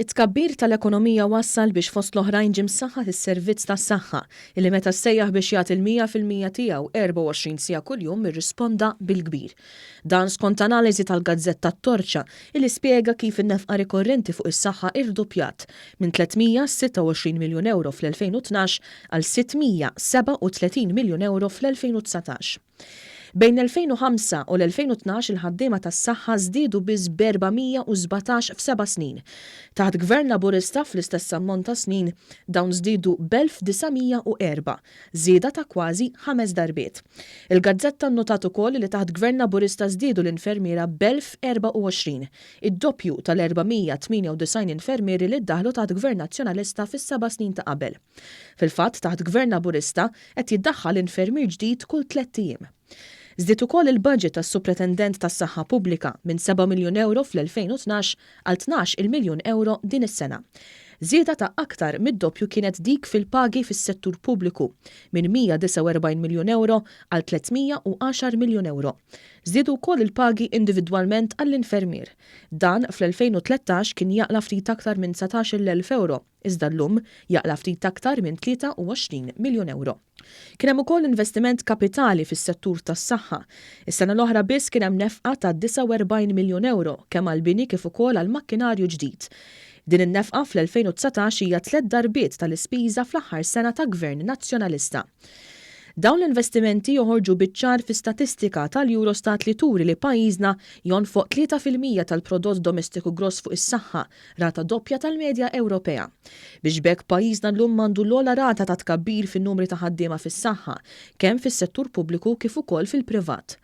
It-tkabbir tal-ekonomija wassal biex fost l-oħrajn ġim saħħa is-servizz tas-saħħa illi meta ssejjaħ biex jagħti il-100% tiegħu 24 siegħa kuljum irrisponda bil-kbir. Dan skont analiżi tal-Gazzetta T-Torċa illi spjega kif in-nefqa rikorrenti fuq is-saħħa irdoppjat minn 326 miljun euro fl-2012 għal 637 miljun euro fl-2019. Bejn l-2005 u l-2012 il-ħaddiema tas-saħħa żdiedu biss b'417 f'7 snin. Taħt Gvern Laburista fl-istess ammont ta' snin dawn żdiedu b'1904, żieda ta' kważi 5 darbiet. Il-Gazzetta nnotat ukoll li taħt Gvern Laburista żdiedu l-infermiera b'1024, id-doppju tal-498 infermieri li ddaħlu taħt Gvern Nazzjonalista fis-7 snin ta' qabel. Fil-fatt taħt Gvern Laburista qed jiddaħħal infermier ġdid kull 3 ijiem. Żdied ukoll il-budget tas-Supretendent tas-Saħħa Pubblika minn 7 miljun euro fl-2012 għal 12 miljun euro din is-sena. Żieda ta' aktar mid-doppju kienet dik fil-pagi fis-settur pubbliku minn 149 miljun euro għal 310 miljun euro. Żdiedu wkoll il-pagi individwalment għall-infermier. Dan fl-2013 kien jaqla ftit aktar minn 19,000 euro, iżda llum jaqla ftit aktar minn 23 miljun euro. Kien hemm ukoll investiment kapitali fis-settur tas-saħħa. Is-sena l-oħra biss kien hemm nefqa ta' 49 miljun euro kemm għall-bini kif ukoll għall-makkinarju ġdid. Din in-nefqa fl-2019 hija 3 darbiet tal-ispiża fl-aħħar sena ta' Gvern Nazzjonalista. Dawn l-investimenti joħorġu biċ-ċar fi statistika tal-Eurostat li turi li pajjiżna jonfoq 3% tal-prodott domestiku gross fuq is-saħħa, rata doppja tal-medja Ewropea. Biex bekk pajjiżna llum m'għandu l-ogħla rata ta' tkabbir fin-numri ta' ħaddiema fis-saħħa, kemm fis-settur pubbliku kif ukoll fil-privat.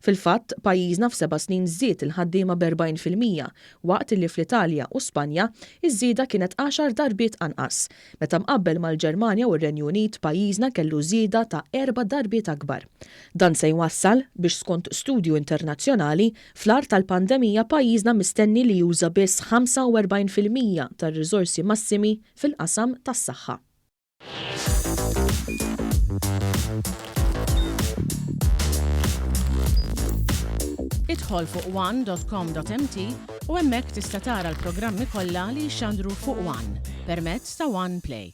Fil-fatt, pajjiżna f'7 snin żied il-ħaddiema b'40%, waqt li fl-Italja u Spanja iż-żieda kienet 10 darbiet anqas. Meta mqabbel mal-Ġermanja u r-Renju Unit pajjiżna kellu żieda ta' 4 darbiet akbar. Dan se jwassal biex skont studju internazzjonali fl-ar tal-pandemija pajjiżna mistenni li juża biss 45% tar-riżorsi massimi fil-qasam tas-saħħa. Idħol fuq one.com.mt u hemmhekk tista' tara l-programmi kollha li jxandru fuq One permezz ta' One Play.